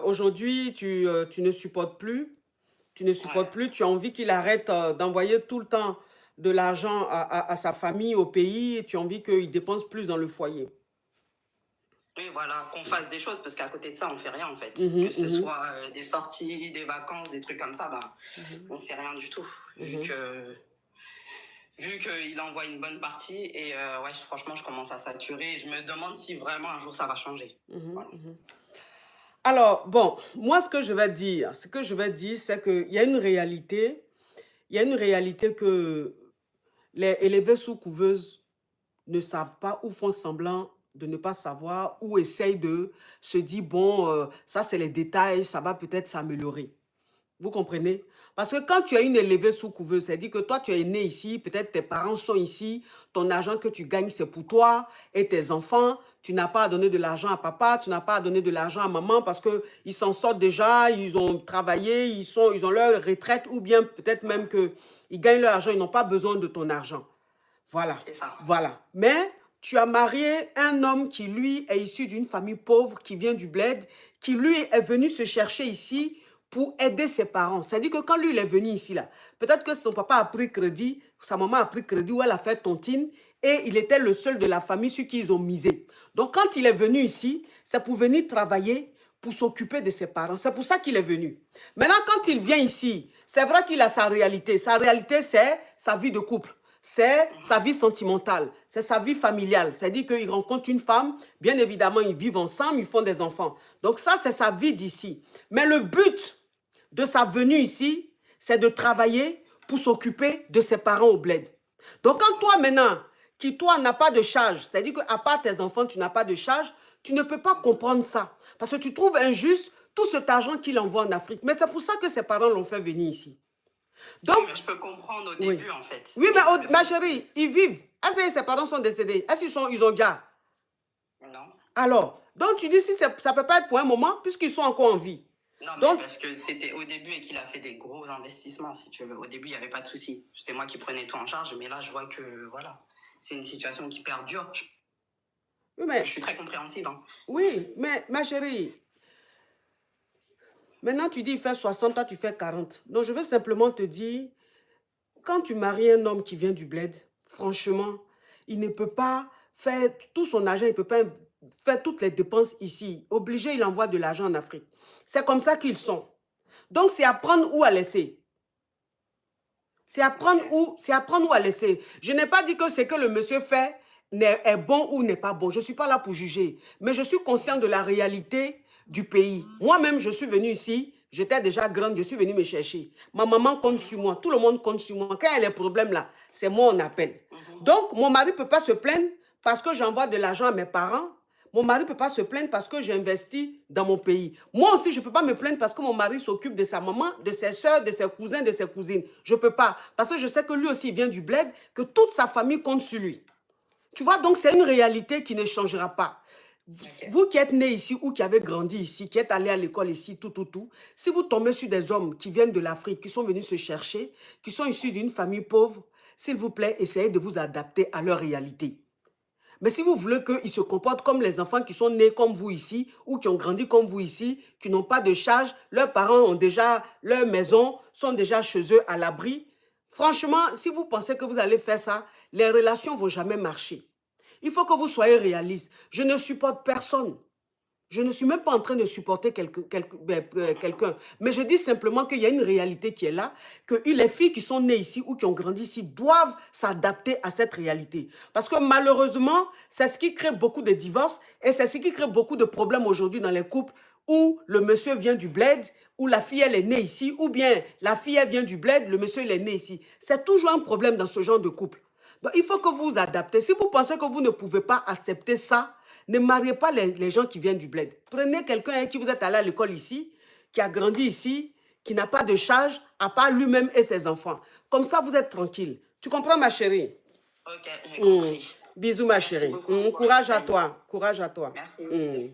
aujourd'hui, tu ne supportes plus. Tu ne Ouais. supportes plus. Tu as envie qu'il arrête d'envoyer tout le temps de l'argent à sa famille, au pays. Et tu as envie qu'il dépense plus dans le foyer. Oui, voilà, qu'on fasse des choses, parce qu'à côté de ça, on fait rien, en fait. Que Mhm, ce mhm, soit des sorties, des vacances, des trucs comme ça, bah, mhm, on fait rien du tout. mhm, Vu qu'il envoie une bonne partie, et ouais, franchement, je commence à saturer. Et je me demande si vraiment un jour ça va changer. mhm, Voilà. mhm. Alors, bon, moi, ce que je vais dire, c'est qu'il y a une réalité. Il y a une réalité que les élevés sous couveuse ne savent pas ou font semblant de ne pas savoir ou essayent de se dire, bon, ça c'est les détails, ça va peut-être s'améliorer. Vous comprenez? Parce que quand tu as une élevée sous couveuse, c'est-à-dire que toi, tu es né ici, peut-être tes parents sont ici, ton argent que tu gagnes, c'est pour toi et tes enfants. Tu n'as pas à donner de l'argent à papa, tu n'as pas à donner de l'argent à maman parce qu'ils s'en sortent déjà, ils ont travaillé, ils ont leur retraite ou bien peut-être même qu'ils gagnent leur argent, ils n'ont pas besoin de ton argent. Voilà, C'est ça. voilà. Mais tu as marié un homme qui, lui, est issu d'une famille pauvre, qui vient du bled, qui, lui, est venu se chercher ici pour aider ses parents. C'est-à-dire que quand lui, il est venu ici, là, peut-être que son papa a pris crédit, sa maman a pris crédit ou elle a fait tontine et il était le seul de la famille sur qui ils ont misé. Donc, quand il est venu ici, c'est pour venir travailler, pour s'occuper de ses parents. C'est pour ça qu'il est venu. Maintenant, quand il vient ici, c'est vrai qu'il a sa réalité. Sa réalité, c'est sa vie de couple. C'est sa vie sentimentale, c'est sa vie familiale. C'est-à-dire qu'il rencontre une femme, bien évidemment, ils vivent ensemble, ils font des enfants. Donc ça, c'est sa vie d'ici. Mais le but de sa venue ici, c'est de travailler pour s'occuper de ses parents au bled. Donc quand toi maintenant, qui toi n'as pas de charge, c'est-à-dire qu'à part tes enfants, tu n'as pas de charge, tu ne peux pas comprendre ça. Parce que tu trouves injuste tout cet argent qu'il envoie en Afrique. Mais c'est pour ça que ses parents l'ont fait venir ici. Oui, Donc, mais je peux comprendre au oui. début, en fait. Oui, mais Mais le ma fait que... chérie, ils vivent. Est-ce que ses parents sont décédés? Est-ce qu'ils ont déjà? Non. Alors, donc tu dis si ça ne peut pas être pour un moment, puisqu'ils sont encore en vie. Non, mais Donc, parce que c'était au début et qu'il a fait des gros investissements, si tu veux. Au début, il n'y avait pas de souci. C'est moi qui prenais tout en charge, mais là, je vois que, voilà, c'est une situation qui perdure. oui, Je mais, suis très compréhensive, hein. oui, mais ma chérie, maintenant tu dis il fait 60, toi tu fais 40. Donc, je veux simplement te dire, quand tu maries un homme qui vient du bled, franchement, il ne peut pas faire tout son argent, il ne peut pas faire toutes les dépenses ici. Obligé, il envoie de l'argent en Afrique. C'est comme ça qu'ils sont. Donc, c'est à prendre ou à laisser. Ok. C'est apprendre ou à laisser. Je n'ai pas dit que ce que le monsieur fait est bon ou n'est pas bon. Je ne suis pas là pour juger. Mais je suis conscient de la réalité du pays. Moi-même, je suis venue ici. J'étais déjà grande. Je suis venue me chercher. Ma maman compte sur moi. Tout le monde compte sur moi. Quand il y a des problèmes là, c'est moi on appelle. Donc, mon mari ne peut pas se plaindre parce que j'envoie de l'argent à mes parents. Mon mari ne peut pas se plaindre parce que j'investis dans mon pays. Moi aussi, je ne peux pas me plaindre parce que mon mari s'occupe de sa maman, de ses soeurs, de ses cousins, de ses cousines. Je ne peux pas. Parce que je sais que lui aussi il vient du bled, que toute sa famille compte sur lui. Tu vois, donc c'est une réalité qui ne changera pas. Ok. Vous qui êtes né ici ou qui avez grandi ici, qui êtes allé à l'école ici, tout, si vous tombez sur des hommes qui viennent de l'Afrique, qui sont venus se chercher, qui sont issus d'une famille pauvre, s'il vous plaît, essayez de vous adapter à leur réalité. Mais si vous voulez qu'ils se comportent comme les enfants qui sont nés comme vous ici ou qui ont grandi comme vous ici, qui n'ont pas de charge, leurs parents ont déjà leur maison, sont déjà chez eux à l'abri, franchement, si vous pensez que vous allez faire ça, les relations ne vont jamais marcher. Il faut que vous soyez réaliste. Je ne supporte personne. Je ne suis même pas en train de supporter quelqu'un. Mais je dis simplement qu'il y a une réalité qui est là, que les filles qui sont nées ici ou qui ont grandi ici doivent s'adapter à cette réalité. Parce que malheureusement, c'est ce qui crée beaucoup de divorces et c'est ce qui crée beaucoup de problèmes aujourd'hui dans les couples où le monsieur vient du bled, où la fille elle est née ici, ou bien la fille elle vient du bled, le monsieur il est né ici. C'est toujours un problème dans ce genre de couple. Donc il faut que vous vous adaptez. Si vous pensez que vous ne pouvez pas accepter ça, ne mariez pas les gens qui viennent du bled. Prenez quelqu'un qui vous est allé à l'école ici, qui a grandi ici, qui n'a pas de charge, à part lui-même et ses enfants. Comme ça, vous êtes tranquille. Tu comprends, ma chérie? Ok, j'ai Mm. compris. Bisous, ma Merci chérie. beaucoup pour les Courage à conseils. toi. Courage à toi. Merci, bisous.